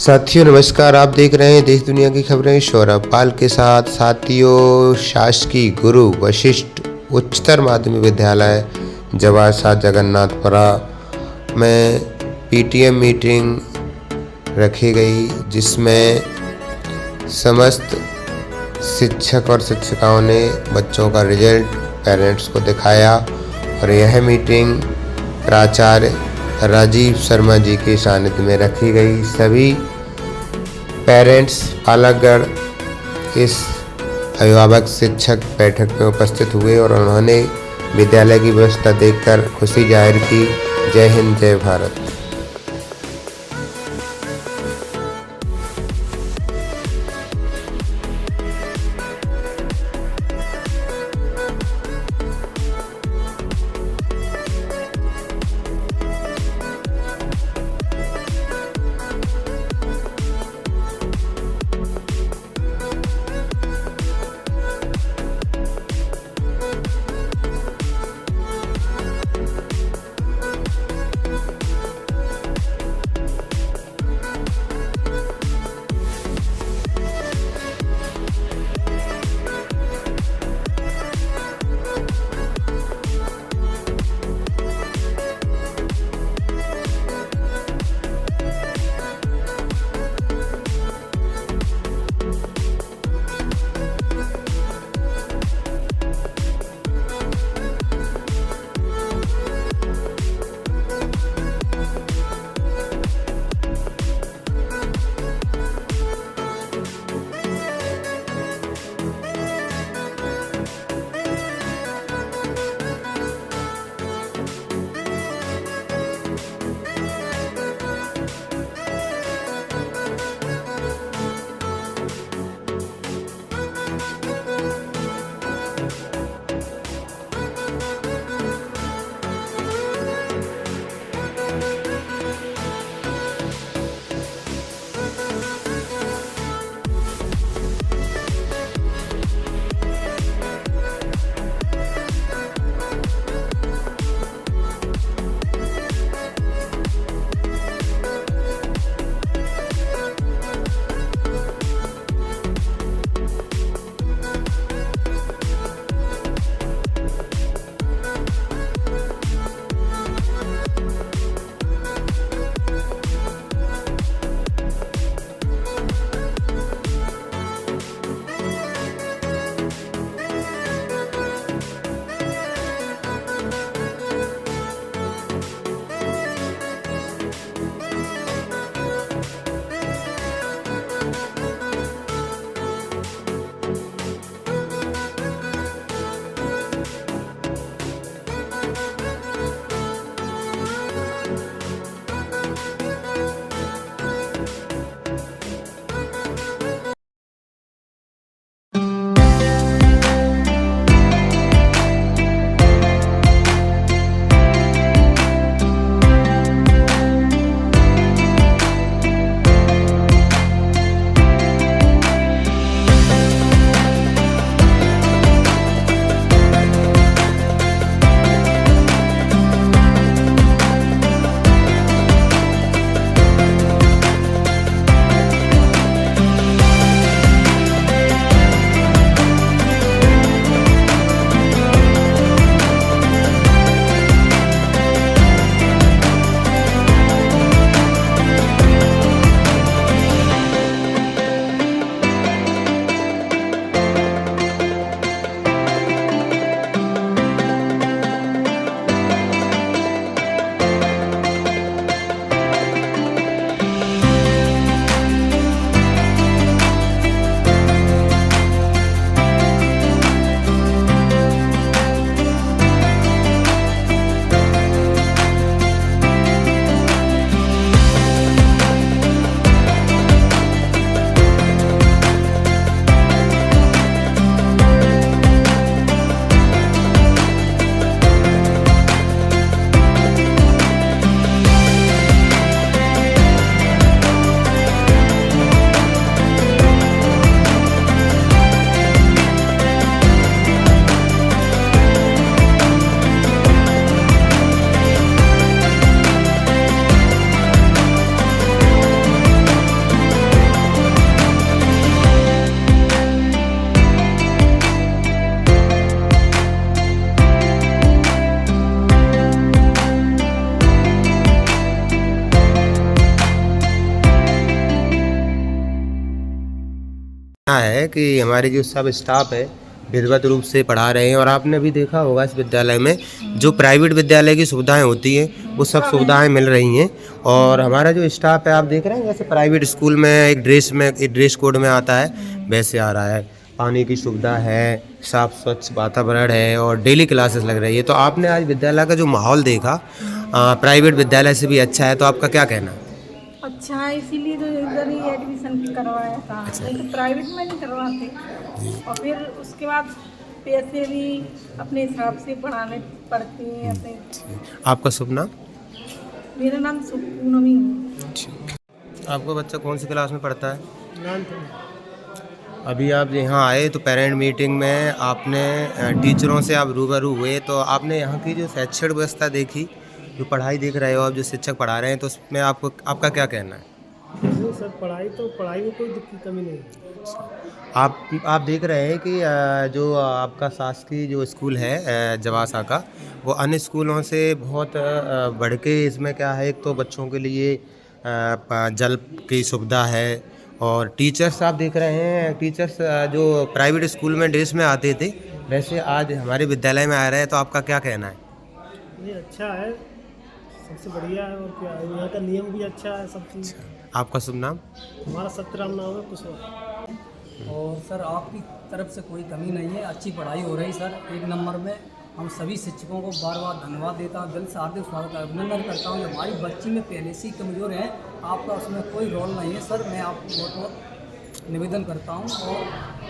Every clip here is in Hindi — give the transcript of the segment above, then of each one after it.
साथियों नमस्कार। आप देख रहे हैं देश दुनिया की खबरें सौरभ पाल के साथ। साथियों, शासकीय गुरु वशिष्ठ उच्चतर माध्यमिक विद्यालय जवासा जगन्नाथपुरा में पीटीएम मीटिंग रखी गई, जिसमें समस्त शिक्षक और शिक्षिकाओं ने बच्चों का रिजल्ट पेरेंट्स को दिखाया। और यह मीटिंग प्राचार्य राजीव शर्मा जी के सानिध्य में रखी गई। सभी पेरेंट्स पालकगण इस अभिभावक शिक्षक बैठक में उपस्थित हुए और उन्होंने विद्यालय की व्यवस्था देखकर खुशी जाहिर की। जय हिंद, जय भारत। है कि हमारे जो सब स्टाफ है विधिवत रूप से पढ़ा रहे हैं और आपने भी देखा होगा इस विद्यालय में जो प्राइवेट विद्यालय की सुविधाएं होती हैं वो सब सुविधाएं मिल रही हैं। और हमारा जो स्टाफ है आप देख रहे हैं जैसे प्राइवेट स्कूल में एक ड्रेस कोड में आता है वैसे आ रहा है, पानी की सुविधा है, साफ स्वच्छ वातावरण है और डेली क्लासेस लग रही है। तो आपने आज विद्यालय का जो माहौल देखा प्राइवेट विद्यालय से भी अच्छा है, तो आपका क्या कहना है? अच्छा है, इसीलिए तो इधर ही एडमिशन करवाया था। नहीं तो प्राइवेट में नहीं करवाते। और फिर उसके बाद पैसे भी अपने हिसाब से पढ़ाने पड़ते हैं अपने। आपका शुभ नाम? मेरा नाम पूनमी है। आपका बच्चा कौन सी क्लास में पढ़ता है? अभी आप यहाँ आए तो पेरेंट मीटिंग में आपने टीचरों से आप रूबरू हुए, तो आपने यहाँ की जो शैक्षणिक व्यवस्था देखी, जो पढ़ाई देख रहे हो आप, जो शिक्षक पढ़ा रहे हैं, तो उसमें आपका क्या कहना है? सर पढ़ाई में कोई दिक्कत कमी नहीं है। आप देख रहे हैं कि जो आपका शासकीय जो स्कूल है जवासा का, वो अन्य स्कूलों से बहुत बढ़ के इसमें क्या है, एक तो बच्चों के लिए जल की सुविधा है और टीचर्स आप देख रहे हैं, टीचर्स जो प्राइवेट स्कूल में ड्रेस में आते थे वैसे आज हमारे विद्यालय में आ रहे हैं, तो आपका क्या कहना है? ये अच्छा है, सबसे बढ़िया है। और क्या है, यहाँ का नियम भी अच्छा है, सब चीज़। आपका शुभ नाम? हमारा सत्यराम नाम है कुशवाहा। और सर आपकी तरफ से कोई कमी नहीं है, अच्छी पढ़ाई हो रही सर, एक नंबर में। हम सभी शिक्षकों को बार बार धन्यवाद देता हूँ, दिल से हार्दिक स्वागत अभिनंदन करता हूँ। हमारी बच्ची में पहले से ही कमज़ोर है, आपका उसमें कोई रोल नहीं है सर। मैं आपको बहुत बहुत निवेदन करता हूँ और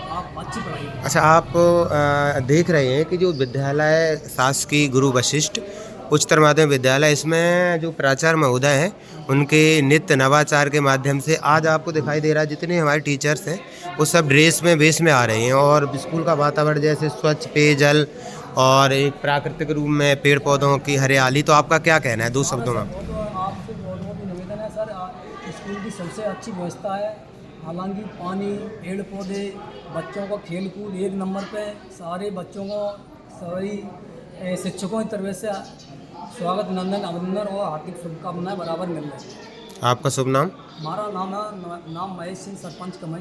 आप अच्छी पढ़ाई करें। अच्छा, आप देख रहे हैं कि जो विद्यालय शासकीय गुरु वशिष्ठ उच्चतर माध्यमिक विद्यालय, इसमें जो प्राचार्य महोदय हैं उनके नित्य नवाचार के माध्यम से आज आपको दिखाई दे रहा है जितने हमारे टीचर्स हैं वो सब ड्रेस में बेस में आ रहे हैं और स्कूल का वातावरण जैसे स्वच्छ पेयजल और एक प्राकृतिक रूप में पेड़ पौधों की हरियाली। तो आपका क्या कहना है दो शब्दों में? आपसे बहुत बहुत निवेदन है सर, स्कूल की सबसे अच्छी व्यवस्था है। हालांकि पानी, पेड़ पौधे, बच्चों को खेल कूद एक नंबर पे, सारे बच्चों को सभी शिक्षकों की तरफ से स्वागत, नंदन, अभिनंदन और हार्दिक शुभकामनाएं बराबर मिल रही है। आपका शुभ नाम? हमारा नाम महेश सिंह, सरपंच कमई।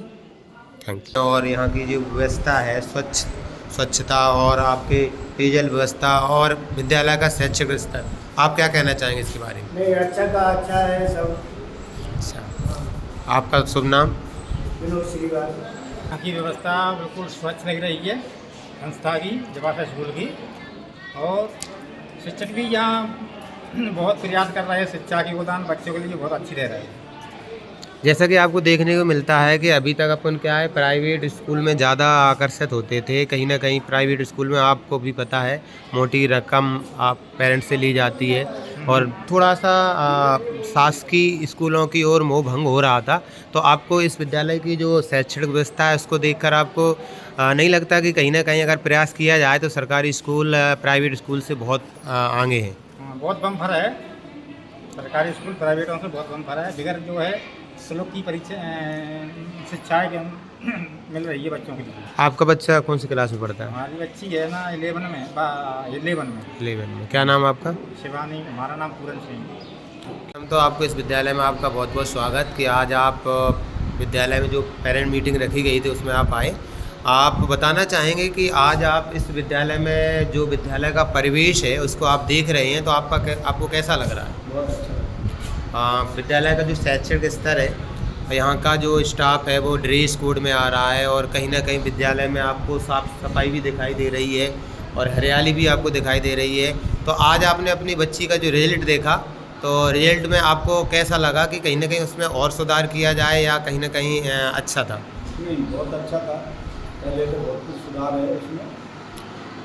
Thank you. और यहाँ की जो व्यवस्था है स्वच्छता और आपके पेयजल व्यवस्था और विद्यालय का शैक्षिक स्तर, आप क्या कहना चाहेंगे इसके बारे में? नहीं, अच्छा है सब। अच्छा, आपका शुभ नाम? विनोद श्रीवाल। यहाँ की व्यवस्था बिल्कुल स्वच्छ लग रही है संस्था की, जवासा स्कूल की। और शिक्षक भी यहाँ बहुत प्रयास कर रहे हैं, शिक्षा की योगदान बच्चों के लिए बहुत अच्छी रह रहा है। जैसा कि आपको देखने को मिलता है कि अभी तक अपन क्या है प्राइवेट स्कूल में ज़्यादा आकर्षित होते थे, कहीं ना कहीं प्राइवेट स्कूल में आपको भी पता है मोटी रकम आप पेरेंट्स से ली जाती है और थोड़ा सा शासकीय स्कूलों की ओर मोह भंग हो रहा था। तो आपको इस विद्यालय की जो शैक्षणिक व्यवस्था है उसको देखकर आपको नहीं लगता कि कहीं ना कहीं अगर प्रयास किया जाए तो सरकारी स्कूल प्राइवेट स्कूल से बहुत आगे हैं? बहुत बम्फर है, सरकारी स्कूल प्राइवेटों से बहुत बम्फर है। बिगर जो है श्लोक की परीक्षा शिक्षाएँ मिल रही है बच्चों के लिए। आपका बच्चा कौन सी क्लास में पढ़ता है? हमारी बच्ची है ना 11 में। क्या नाम आपका? शिवानी। हमारा नाम पूरन सिंह। हम तो आपको इस विद्यालय में आपका बहुत बहुत स्वागत कि आज आप विद्यालय में जो पेरेंट मीटिंग रखी गई थी उसमें आप आए। आप बताना चाहेंगे कि आज आप इस विद्यालय में जो विद्यालय का परिवेश है उसको आप देख रहे हैं तो आपको कैसा लग रहा है? बहुत अच्छा। विद्यालय का जो शैक्षणिक स्तर है, यहाँ का जो स्टाफ है वो ड्रेस कोड में आ रहा है और कहीं ना कहीं विद्यालय में आपको साफ सफाई भी दिखाई दे रही है और हरियाली भी आपको दिखाई दे रही है। तो आज आपने अपनी बच्ची का जो रिजल्ट देखा तो रिजल्ट में आपको कैसा लगा कि कहीं ना कहीं उसमें और सुधार किया जाए या कहीं ना कहीं अच्छा था? नहीं, बहुत अच्छा था, पहले तो बहुत कुछ सुधार है उसमें।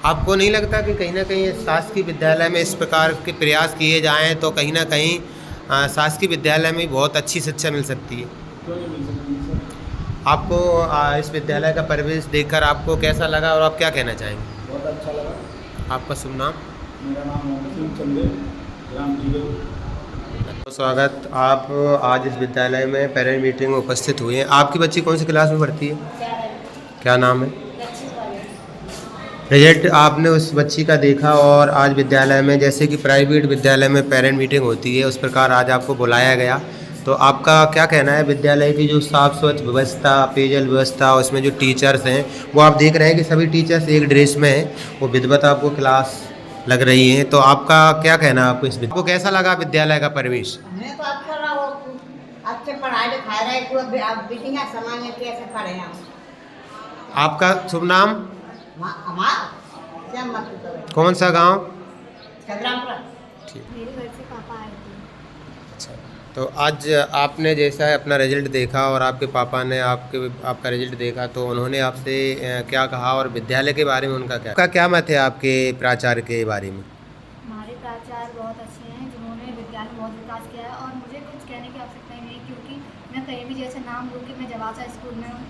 आपको नहीं लगता कि कहीं ना कहीं शासकीय विद्यालय में इस प्रकार के प्रयास किए जाएँ तो कहीं ना कहीं शासकीय विद्यालय में बहुत अच्छी शिक्षा मिल सकती है? क्यों नहीं मिल सकती सर? आपको इस विद्यालय का परिवेश देखकर आपको कैसा लगा और आप क्या कहना चाहेंगे? बहुत अच्छा लगा। आपका शुभ नाम? मेरा नाम मोहम्मद सिंह चंदे, ग्राम जीगल। स्वागत। आप आज इस विद्यालय में पेरेंट मीटिंग में उपस्थित हुए हैं। आपकी बच्ची कौन सी क्लास में पढ़ती है? क्या नाम है? रिजल्ट आपने उस बच्ची का देखा और आज विद्यालय में जैसे कि प्राइवेट विद्यालय में पेरेंट मीटिंग होती है उस प्रकार आज आपको बुलाया गया, तो आपका क्या कहना है विद्यालय की जो साफ स्वच्छ व्यवस्था, पेयजल व्यवस्था, उसमें जो टीचर्स हैं वो आप देख रहे हैं कि सभी टीचर्स एक ड्रेस में हैं, वो विधिवत आपको क्लास लग रही हैं, तो आपका क्या कहना है आपको आपको कैसा लगा विद्यालय का परिवेश? हमें तो अच्छा रहा वो अच्छे पढ़ाई लिखाई रहे तो अब बिटिंगा समय में कैसे पढ़े हम आपका शुभ नाम? हमारा क्या मत करो कौन सा गांव? संग्रामपुर। मेरे घर से पापा आए थे। तो आज आपने जैसा अपना रिजल्ट देखा और आपके पापा ने आपका रिजल्ट देखा तो उन्होंने आपसे क्या कहा और विद्यालय के बारे में उनका क्या मत है आपके प्राचार्य के बारे में? हमारे प्राचार्य बहुत अच्छे हैं जिन्होंने विज्ञान में बहुत विकास किया है और मुझे कुछ कहने की आवश्यकता ही नहीं क्योंकि मैं कहीं भी जैसे नाम लूँ कि मैं जवासा स्कूल में हूँ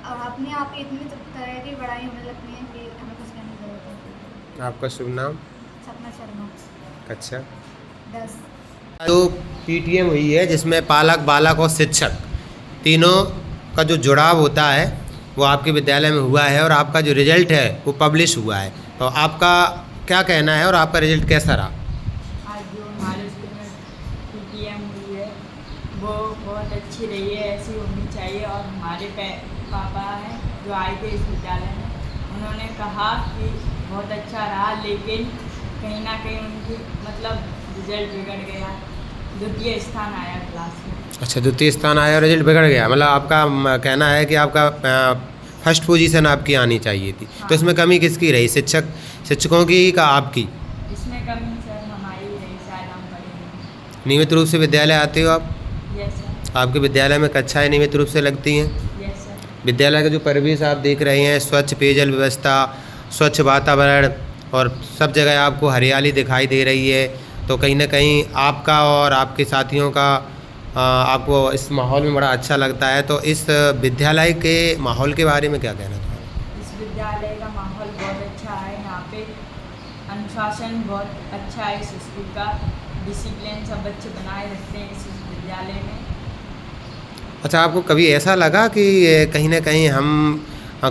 और अपने आप ही इतनी तरह की बड़ाई होने लगती है कि हमें कुछ कहने की जरूरत है। आपका शुभ नाम? सपना शर्मा। अच्छा, 10 जो पीटीएम हुई है जिसमें पालक, बालक और शिक्षक तीनों का जो जुड़ाव होता है वो आपके विद्यालय में हुआ है और आपका जो रिजल्ट है वो पब्लिश हुआ है, तो आपका क्या कहना है और आपका रिजल्ट कैसा रहा? आज जो हमारे स्कूल में पीटीएम हुई है वो बहुत अच्छी रही है, ऐसी होनी चाहिए। और हमारे पापा हैं जो आए थे इस विद्यालय में, उन्होंने कहा कि बहुत अच्छा रहा, लेकिन कहीं ना कहीं उनकी मतलब रिजल्ट बिगड़ गया, द्वितीय स्थान आया क्लास में। अच्छा, द्वितीय स्थान आया और रिजल्ट बिगड़ गया, मतलब आपका कहना है कि आपका फर्स्ट पोजीशन आपकी आनी चाहिए थी। हाँ। तो इसमें कमी किसकी रही, शिक्षकों की का आपकी? इसमें कमी सर हमारी रही, शायद हम पढ़ेंगे। नियमित रूप से विद्यालय आते हो आप? Yes sir. आपके विद्यालय में कक्षाएं नियमित रूप से लगती हैं? Yes sir. विद्यालय का जो परिवेश आप देख रहे हैं, स्वच्छ पेयजल व्यवस्था, स्वच्छ वातावरण और सब जगह आपको हरियाली दिखाई दे रही है, तो कहीं ना कहीं आपका और आपके साथियों का आपको इस माहौल में बड़ा अच्छा लगता है। तो इस विद्यालय के माहौल के बारे में क्या कहना चाहेंगे? इस विद्यालय का माहौल बहुत अच्छा है, यहाँ पे अनुशासन बहुत अच्छा है, इस स्कूल का डिसिप्लिन सब बच्चे बनाए रखते हैं इस विद्यालय में। अच्छा, आपको कभी ऐसा लगा कि कहीं ना कहीं हम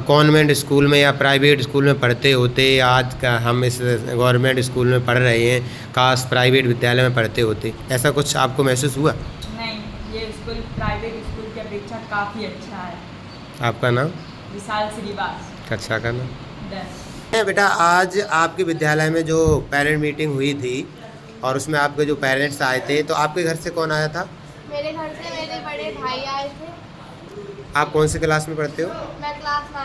कॉन्वेंट स्कूल में या प्राइवेट स्कूल में पढ़ते होते, आज का हम इस गवर्नमेंट स्कूल में पढ़ रहे हैं, काश प्राइवेट विद्यालय में पढ़ते होते, ऐसा कुछ आपको महसूस हुआ? नहीं, ये स्कूल प्राइवेट स्कूल की अपेक्षा काफ़ी अच्छा है। आपका नाम? विशाल श्रीवास। कक्षा का नाम? 10। बेटा, आज आपके विद्यालय में जो पेरेंट मीटिंग हुई थी और उसमें आपके जो पेरेंट्स आए थे, तो आपके घर से कौन आया था? मेरे घर से मेरे बड़े भाई आए थे। आप कौन सी क्लास में पढ़ते हो? मैं क्लास 9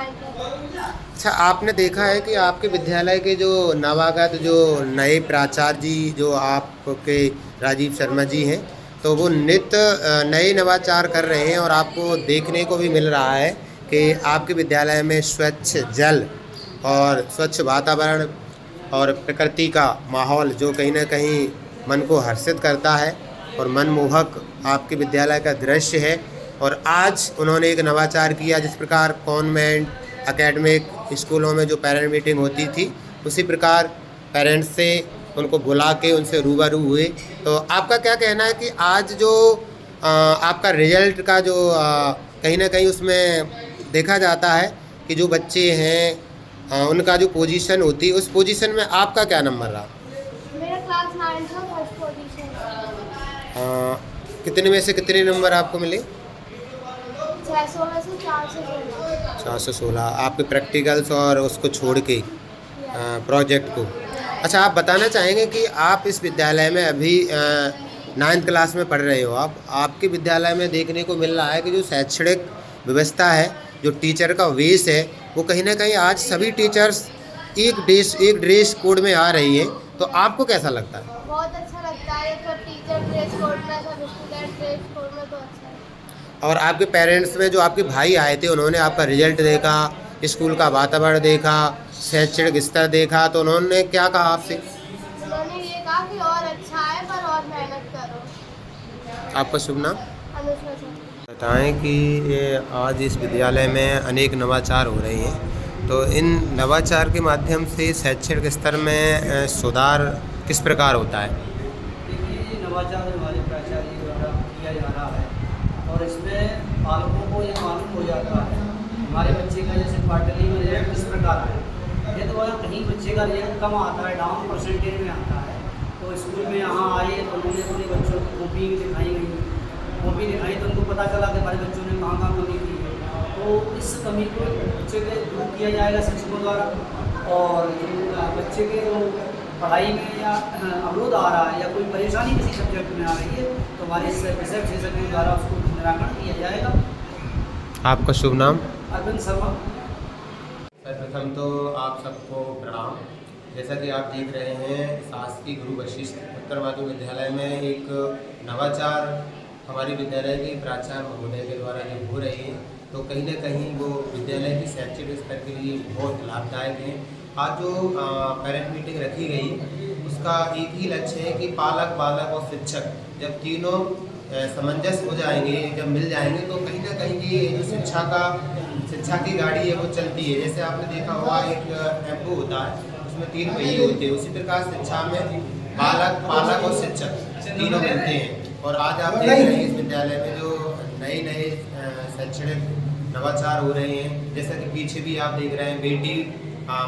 में। अच्छा, आपने देखा है कि आपके विद्यालय के जो नवागत जो नए प्राचार्य जी जो आपके राजीव शर्मा जी हैं, तो वो नित्य नए नवाचार कर रहे हैं और आपको देखने को भी मिल रहा है कि आपके विद्यालय में स्वच्छ जल और स्वच्छ वातावरण और प्रकृति का माहौल जो कहीं ना कहीं मन को हर्षित करता है और मनमोहक आपके विद्यालय का दृश्य है। और आज उन्होंने एक नवाचार किया, जिस प्रकार कॉन्वेंट एकेडमिक स्कूलों में जो पेरेंट मीटिंग होती थी, उसी प्रकार पेरेंट्स से उनको बुला के उनसे रूबरू हुए। तो आपका क्या कहना है कि आज जो आपका रिजल्ट का जो कहीं ना कहीं उसमें देखा जाता है कि जो बच्चे हैं उनका जो पोजीशन होती है, उस पोजीशन में आपका क्या नंबर रहा? मेरा क्लास 9 था, फर्स्ट पोजीशन। कितने में से कितने नंबर आपको मिले? 600 में से 416। 416 आपके प्रैक्टिकल्स और उसको छोड़ के प्रोजेक्ट को। अच्छा, आप बताना चाहेंगे कि आप इस विद्यालय में अभी 9th क्लास में पढ़ रहे हो, आपके विद्यालय में देखने को मिल रहा है कि जो शैक्षणिक व्यवस्था है, जो टीचर का वेश है, वो कहीं ना कहीं आज सभी टीचर्स एक ड्रेस कोड में आ रही है, तो आपको कैसा लगता है? बहुत अच्छा लगता है, सब टीचर ड्रेस कोड में, सब स्टूडेंट ड्रेस कोड में, तो अच्छा है। और आपके पेरेंट्स में जो आपके भाई आए थे, उन्होंने आपका रिजल्ट देखा, स्कूल का वातावरण देखा, शैक्षणिक स्तर देखा, तो उन्होंने क्या कहा आपसे? उन्होंने ये कहा कि और अच्छा है पर और मेहनत करो। आपका शुभ नाम? अनुष्का सर। बताएं कि आज इस विद्यालय में अनेक नवाचार हो रहे हैं, तो इन नवाचार के माध्यम से शैक्षणिक स्तर में सुधार किस प्रकार होता है? देखिए, ये नवाचार हमारे प्राचार्य द्वारा किया जा रहा है और इसमें पालकों को ये मालूम हो जाता है हमारे बच्चे का जैसे क्वार्टरली में रिजल्ट किस प्रकार है। ये तो वह कहीं बच्चे का रिजल्ट कम आता है, डाउन परसेंटेज में आता है, तो स्कूल में यहाँ आए तो उन्होंने अपने बच्चों को कॉपी दिखाई गई कॉपी दिखाई तो उनको पता चला कि हमारे बच्चों ने कहाँ कहाँ कमी की है। तो इस कमी को बच्चे के दूर किया जाएगा शिक्षकों द्वारा, और बच्चे के जो पढ़ाई में या अवरोध आ रहा है या कोई परेशानी किसी सब्जेक्ट में आ रही है तो हमारे इस विषय विशेषज्ञों द्वारा उसको निराकरण किया जाएगा। आपका शुभ नाम? अरविंद शर्मा। सर्वप्रथम तो आप सबको प्रणाम। जैसा कि आप देख रहे हैं, शासकीय गुरु वशिष्ठ उत्तर माध्यमिक विद्यालय में एक नवाचार हमारे विद्यालय के प्राचार्य महोदय के द्वारा जो हो रही है, तो कहीं ना कहीं वो विद्यालय की शैक्षिक स्तर के लिए बहुत लाभदायक है। आज जो पेरेंट मीटिंग रखी गई उसका एक ही लक्ष्य है कि पालक, बालक और शिक्षक जब तीनों सामंजस्य हो जाएंगे, जब मिल जाएंगे, तो कहीं ना कहीं ये जो शिक्षा की गाड़ी है वो चलती है। जैसे आपने देखा होगा एक टेम्पो होता है, उसमें 3 पहिए होते हैं, उसी प्रकार शिक्षा में बालक, पालक और शिक्षक तीनों मिलते हैं। और आज आप देख रहे हैं इस विद्यालय में जो नए शैक्षणिक नवाचार हो रहे हैं, जैसा कि पीछे भी आप देख रहे हैं बेटी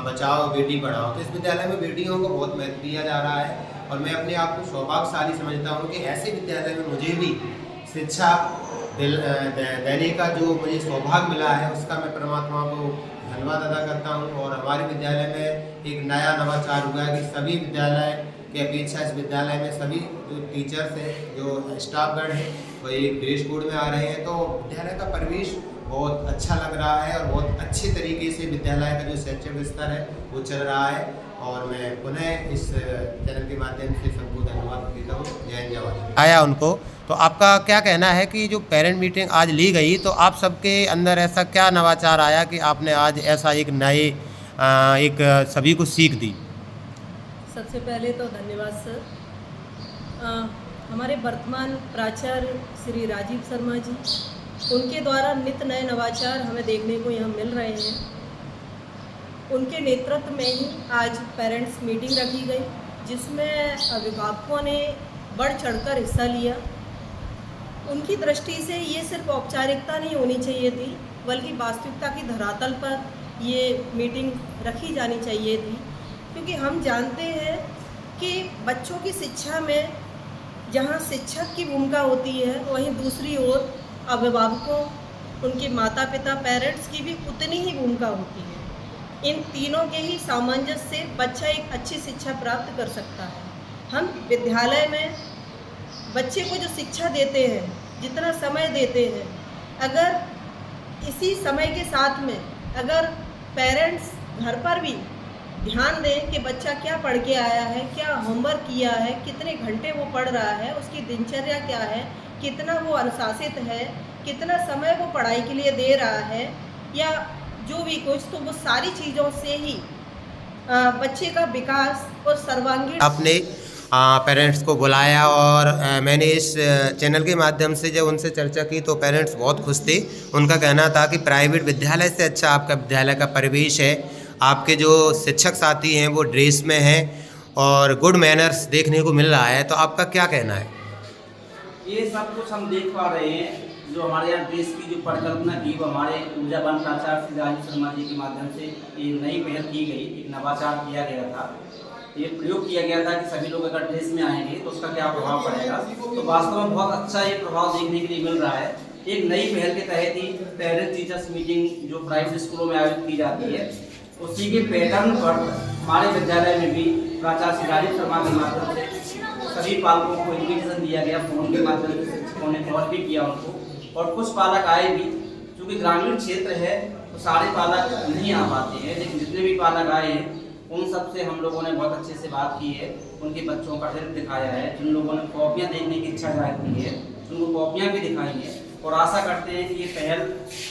बचाओ बेटी पढ़ाओ। तो इस विद्यालय में बेटियों को बहुत महत्व दिया जा रहा है और मैं अपने आप को सौभाग्यशाली समझता हूँ कि ऐसे विद्यालय में मुझे भी शिक्षा देने का जो मुझे सौभाग्य मिला है उसका मैं परमात्मा को धन्यवाद अदा करता हूँ। और हमारे विद्यालय में एक नया नवाचार हुआ है कि सभी विद्यालय की अपेक्षा इस विद्यालय में सभी जो टीचर्स हैं, जो स्टाफगण हैं, वो एक ड्रेस कोड में आ रहे हैं। तो विद्यालय का परिवेश बहुत अच्छा लग रहा है और बहुत अच्छे तरीके से विद्यालय का जो शैक्षणिक स्तर है वो चल रहा है। और मैं पुनः इस चैनल के माध्यम से सबको धन्यवाद देता हूँ। जय हिंद, जय भारत। आया उनको, तो आपका क्या कहना है कि जो पेरेंट मीटिंग आज ली गई, तो आप सबके अंदर ऐसा क्या नवाचार आया कि आपने आज ऐसा एक नए एक सभी को सीख दी? सबसे पहले तो धन्यवाद सर। हमारे वर्तमान प्राचार्य श्री राजीव शर्मा जी, उनके द्वारा नित्य नए नवाचार हमें देखने को यहाँ मिल रहे हैं। उनके नेतृत्व में ही आज पेरेंट्स मीटिंग रखी गई, जिसमें अभिभावकों ने बढ़ चढ़कर हिस्सा लिया। उनकी दृष्टि से ये सिर्फ औपचारिकता नहीं होनी चाहिए थी, बल्कि वास्तविकता की धरातल पर ये मीटिंग रखी जानी चाहिए थी, क्योंकि हम जानते हैं कि बच्चों की शिक्षा में जहाँ शिक्षक की भूमिका होती है, वहीं दूसरी ओर अभिभावकों, उनके माता पिता, पेरेंट्स की भी उतनी ही भूमिका होती है। इन तीनों के ही सामंजस्य से बच्चा एक अच्छी शिक्षा प्राप्त कर सकता है। हम विद्यालय में बच्चे को जो शिक्षा देते हैं, जितना समय देते हैं, अगर इसी समय के साथ में अगर पेरेंट्स घर पर भी ध्यान दें कि बच्चा क्या पढ़ के आया है, क्या होमवर्क किया है, कितने घंटे वो पढ़ रहा है, उसकी दिनचर्या क्या है, कितना वो अनुशासित है, कितना समय वो पढ़ाई के लिए दे रहा है, या जो भी कुछ, तो वो सारी चीज़ों से ही बच्चे का विकास और सर्वांगीण। आपने पेरेंट्स को बुलाया और मैंने इस चैनल के माध्यम से जब उनसे चर्चा की तो पेरेंट्स बहुत खुश थे। उनका कहना था कि प्राइवेट विद्यालय से अच्छा आपका विद्यालय का परिवेश है, आपके जो शिक्षक साथी हैं वो ड्रेस में हैं और गुड मैनर्स देखने को मिल रहा है। तो आपका क्या कहना है? ये सब कुछ हम देख पा रहे हैं। जो हमारे यहाँ देश की जो परिकल्पना की, वो हमारे ऊर्जावान प्राचार्य श्री राजीव शर्मा जी के माध्यम से ये नई पहल की गई, एक नवाचार किया गया था, ये प्रयोग किया गया था कि सभी लोग अगर ड्रेस में आएंगे तो उसका क्या प्रभाव पड़ेगा। तो वास्तव में बहुत अच्छा ये प्रभाव देखने के लिए मिल रहा है। एक नई पहल के तहत ही पेरेंट्स टीचर्स मीटिंग जो प्राइवेट स्कूलों में आयोजित की जाती है, उसी के पैटर्न पर हमारे विद्यालय में भी प्राचार्य श्री राजीव शर्मा के माध्यम से सभी पालकों को इन्विटेशन दिया गया, फोन के माध्यम से शिक्षकों ने कॉल भी किया उनको, और कुछ पालक आए भी। चूँकि ग्रामीण क्षेत्र है तो सारे पालक नहीं आ पाते हैं, लेकिन जितने भी पालक आए हैं उन सब से हम लोगों ने बहुत अच्छे से बात की है, उनके बच्चों का हेल्प दिखाया है। जिन लोगों ने कॉपियाँ देखने की इच्छा जाहिर की है उनको कॉपियाँ भी दिखाई हैं, और आशा करते हैं कि ये पहल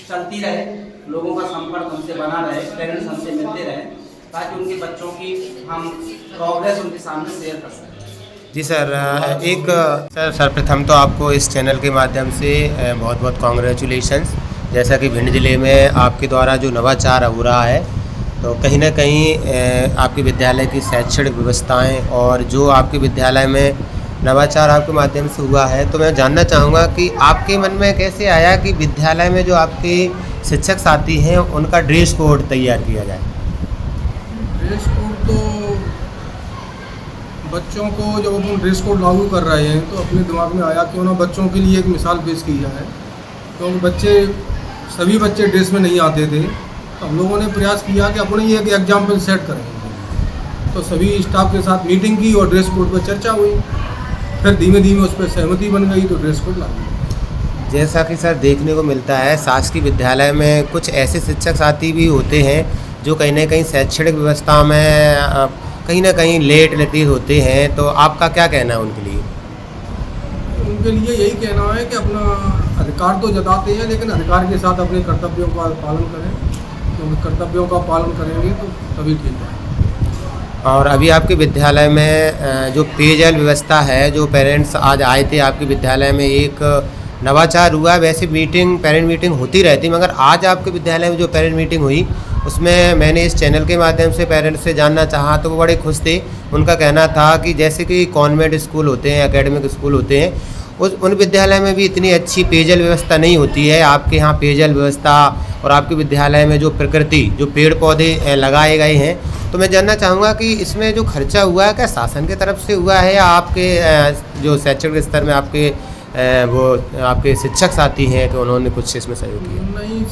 चलती रहे, लोगों का संपर्क हमसे बना रहे, पेरेंट्स हमसे मिलते रहें, ताकि उनके बच्चों की हम प्रोग्रेस उनके सामने शेयर कर सकें। जी सर, एक सर्वप्रथम तो आपको इस चैनल के माध्यम से बहुत बहुत कॉन्ग्रेचुलेशंस। जैसा कि भिंड ज़िले में आपके द्वारा जो नवाचार हो रहा है, तो कहीं ना कहीं आपके विद्यालय की शैक्षणिक व्यवस्थाएं और जो आपके विद्यालय में नवाचार आपके माध्यम से हुआ है, तो मैं जानना चाहूँगा कि आपके मन में कैसे आया कि विद्यालय में जो आपके शिक्षक साथी हैं उनका ड्रेस कोड तैयार किया जाए? ड्रेस कोड तो बच्चों को जब अपन ड्रेस कोड लागू कर रहे हैं तो अपने दिमाग में आया क्यों ना बच्चों के लिए एक मिसाल पेश की जाए, क्योंकि सभी बच्चे ड्रेस में नहीं आते थे। तो हम लोगों ने प्रयास किया कि अपने ही एक एग्जाम्पल सेट करें। तो सभी स्टाफ के साथ मीटिंग की और ड्रेस कोड पर चर्चा हुई, फिर धीमे धीमे उस पर सहमति बन गई तो ड्रेस कोड लागू। जैसा कि सर देखने को मिलता है शासकीय विद्यालय में कुछ ऐसे शिक्षक साथी भी होते हैं जो कहीं ना कहीं शैक्षणिक व्यवस्था में कहीं ना कहीं लेट नतीज होते हैं, तो आपका क्या कहना है उनके लिए? उनके लिए यही कहना है कि अपना अधिकार तो जताते हैं लेकिन अधिकार के साथ अपने कर्तव्यों का पालन करें, क्योंकि कर्तव्यों का पालन करेंगे तो तभी ठीक है। और अभी आपके विद्यालय में जो पेयजल व्यवस्था है, जो पेरेंट्स आज आए थे आपके विद्यालय में, एक नवाचार हुआ। वैसे पेरेंट मीटिंग होती रहती, मगर आज आपके विद्यालय में जो पेरेंट मीटिंग हुई उसमें मैंने इस चैनल के माध्यम से पेरेंट्स से जानना चाहा तो वो बड़े खुश थे। उनका कहना था कि जैसे कि कॉन्वेंट स्कूल होते हैं, एकेडमिक स्कूल होते हैं, उन विद्यालय में भी इतनी अच्छी पेयजल व्यवस्था नहीं होती है। आपके यहाँ पेयजल व्यवस्था और आपके विद्यालय में जो प्रकृति, जो पेड़ पौधे लगाए गए हैं, तो मैं जानना चाहूँगा कि इसमें जो खर्चा हुआ है क्या शासन की तरफ से हुआ है या आपके जो शैक्षणिक स्तर में आपके वो आपके शिक्षक साथी हैं कि उन्होंने कुछ इसमें सहयोग किया? नहीं,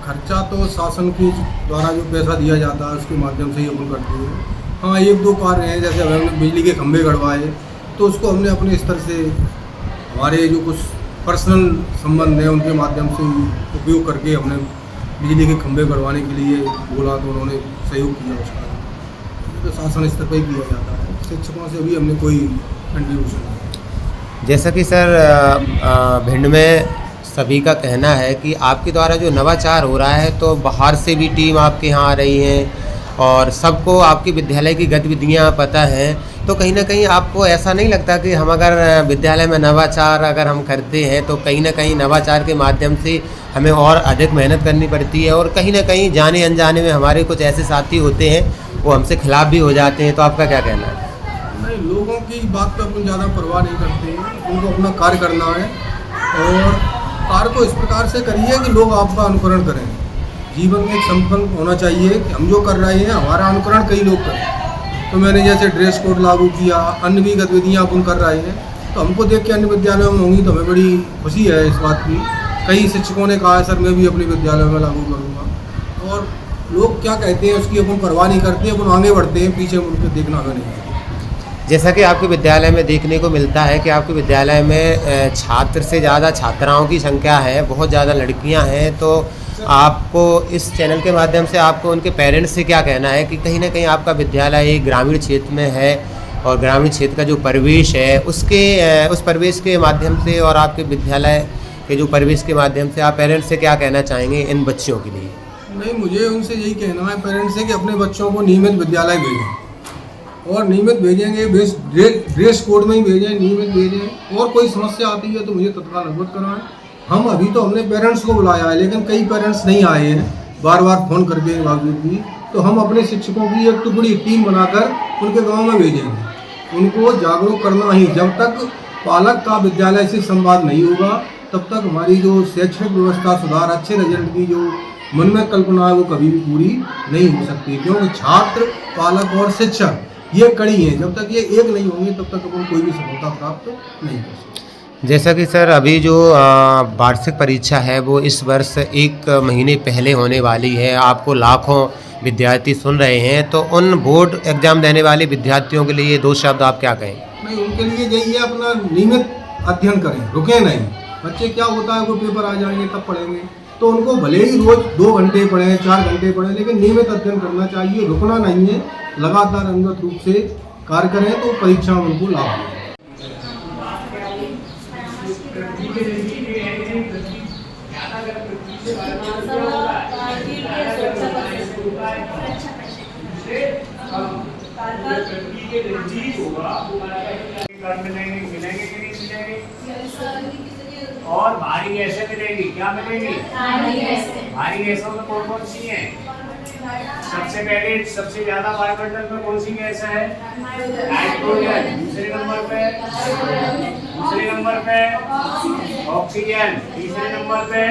खर्चा तो शासन की द्वारा जो पैसा दिया जाता है उसके माध्यम से ही अपन करते हैं। हाँ, एक दो कार्य हैं, जैसे हमने बिजली के खंभे गड़वाए तो उसको हमने अपने स्तर से हमारे जो कुछ पर्सनल संबंध हैं उनके माध्यम से उपयोग करके हमने बिजली के खंभे गड़वाने के लिए बोला तो उन्होंने सहयोग किया। उसका तो शासन स्तर पर ही किया जाता है, शिक्षकों से भी हमने कोई कंट्रीब्यूशन नहीं। जैसा कि सर भिंड में सभी का कहना है कि आपके द्वारा जो नवाचार हो रहा है तो बाहर से भी टीम आपके यहाँ आ रही हैं और सबको आपके विद्यालय की गतिविधियाँ पता हैं, तो कहीं ना कहीं आपको ऐसा नहीं लगता कि हम अगर विद्यालय में नवाचार अगर हम करते हैं तो कहीं ना कहीं नवाचार के माध्यम से हमें और अधिक मेहनत करनी पड़ती है और कहीं ना कहीं जाने अनजाने में हमारे कुछ ऐसे साथी होते हैं वो हमसे खिलाफ भी हो जाते हैं, तो आपका क्या कहना है? नहीं, लोगों की बात पर अपन ज़्यादा परवाह नहीं करते हैं, उनको अपना कार्य करना है और कार्य को इस प्रकार से करिए कि लोग आपका अनुकरण करें। जीवन में एक संकल्प होना चाहिए कि हम जो कर रहे हैं हमारा अनुकरण कई लोग करें। तो मैंने जैसे ड्रेस कोड लागू किया, अन्य भी गतिविधियाँ अपन कर रहे हैं, तो हमको देख के अन्य विद्यालयों में होंगी तो हमें बड़ी खुशी है इस बात की। कई शिक्षकों ने कहा है सर मैं भी अपने विद्यालय में लागू करूँगा, और लोग क्या कहते हैं उसकी अपन परवाह नहीं करते, अपन आगे बढ़ते हैं, पीछे मुड़ के देखना हमें नहीं। जैसा कि आपके विद्यालय में देखने को मिलता है कि आपके विद्यालय में छात्र से ज़्यादा छात्राओं की संख्या है, बहुत ज़्यादा लड़कियां हैं, तो आपको इस चैनल के माध्यम से आपको उनके पेरेंट्स से क्या कहना है कि कहीं ना कहीं आपका विद्यालय एक ग्रामीण क्षेत्र में है और ग्रामीण क्षेत्र का जो परिवेश है उस परिवेश के माध्यम से और आपके विद्यालय के जो परिवेश के माध्यम से आप पेरेंट्स से क्या कहना चाहेंगे इन बच्चों के लिए? नहीं, मुझे उनसे यही कहना है पेरेंट्स से कि अपने बच्चों को नियमित विद्यालय भेजें और नियमित भेजेंगे, ड्रेस कोड में ही भेजें, नियमित भेजें। और कोई समस्या आती है तो मुझे तत्काल अवगत कराएं। हमने पेरेंट्स को बुलाया है लेकिन कई पेरेंट्स नहीं आए हैं, बार बार फ़ोन करके बावजूद भी, तो हम अपने शिक्षकों की एक टुकड़ी टीम बनाकर उनके गांव में भेजेंगे। उनको जागरूक करना ही, जब तक पालक का विद्यालय से संवाद नहीं होगा तब तक हमारी जो शैक्षणिक व्यवस्था सुधार, अच्छे रिजल्ट की जो मन में कल्पना है वो कभी भी पूरी नहीं हो सकती, क्योंकि छात्र, पालक और शिक्षक ये कड़ी हैं। जब तक ये एक नहीं होंगे तब तक अपन कोई भी सफलता प्राप्त नहीं कर सकते। जैसा कि सर अभी जो वार्षिक परीक्षा है वो इस वर्ष 1 महीने पहले होने वाली है, आपको लाखों विद्यार्थी सुन रहे हैं, तो उन बोर्ड एग्जाम देने वाले विद्यार्थियों के लिए 2 शब्द आप क्या कहें? नहीं, उनके लिए यही है अपना नियमित अध्ययन करें, रुके नहीं। बच्चे क्या होता है वो पेपर आ जाएंगे तब पढ़ेंगे, तो उनको भले ही रोज 2 घंटे पढ़ें, 4 घंटे पढ़ें, लेकिन नियमित अध्ययन करना चाहिए, रुकना नहीं है, लगातार अंगत रूप से कार्य करें तो परीक्षा में उनको लाभ हो। और भारी गैसें मिलेगी, क्या मिलेगी? भारी गैसों में कौन कौन सी है? सबसे पहले सबसे ज्यादा वायुमंडल में कौन सी गैस है? नाइट्रोजन। दूसरे नंबर पे ऑक्सीजन। तीसरे नंबर पे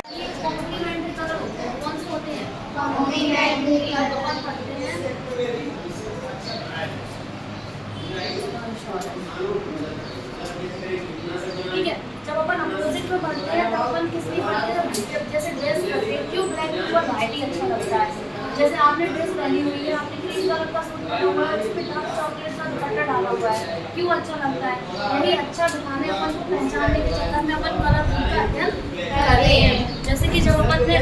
वाइट ही अच्छा लगता है। जैसे आपने ड्रेस पहनी हुई है, आपने क्रीम कलर का सूट पहना हुआ है, उसमें डार्क चॉकलेट का दुपट्टा डाला हुआ है, क्यों अच्छा लगता है? यही अच्छा दिखाने, अपन को पहचानने के चक्कर में अपन कलर का अध्ययन कर रहे हैं। जैसे कि जब अपन ने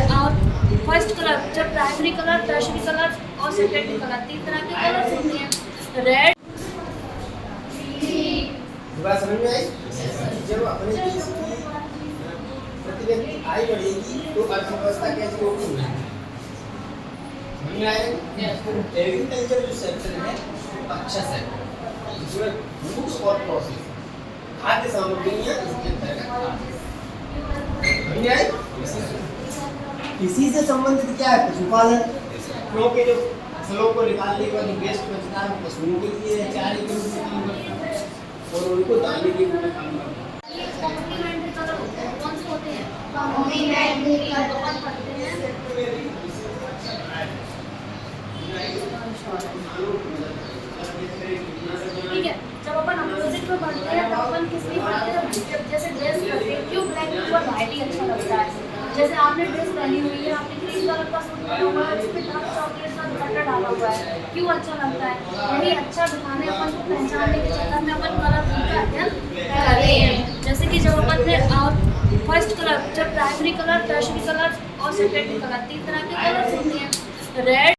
फर्स्ट कलर, जब प्राइमरी कलर, टर्शरी कलर और सेकेंडरी कलर, 3 तरह के कलर होते हैं। रेड बात समझ में आई? जब अपने देश की प्रति व्यक्ति आय बढ़ेगी तो अर्थव्यवस्था कैसी होगी? समझ में आएगा? एग्रीकल्चर जो सेक्टर है अच्छा सेक्टर है, जिसमें गुड्स और प्रोसेस खाद्य सामग्रियाँ इसके अंतर्गत। समझ में आई? इसी से संबंधित क्या है? पशुपालन, क्योंकि जो फसलों को निकालने का जो वेस्ट बचता है वो पशुओं के लिए चारे के रूप में काम करता है और उनको दाने के रूप में काम करता है। कॉम्प्लीमेंट्री कलर कौन से होते हैं? कॉम्प्लीमेंट्री अपन पढ़ते हैं। ठीक है, जब अपन अपोजिट में पढ़ते हैं तो अपन किस लिए पढ़ते हैं? जैसे ड्रेस करते हैं, क्यों ब्लैक और वाइट ही अच्छा लगता है? जैसे आपने ड्रेस पहनी हुई है, आपने क्रीम कलर का सूट पहना हुआ है, उसमें डार्क चॉकलेट का दुपट्टा डाला हुआ है, क्यों अच्छा लगता है? यही अच्छा दिखाने, अपन को पहचानने के चक्कर में अपन कलर का अध्ययन कर रहे हैं। जैसे कि जब अपन ने फर्स्ट कलर, जब प्राइमरी कलर, टर्शरी कलर और सेकेंडरी कलर, 3 तरह के कलर होते हैं। रेड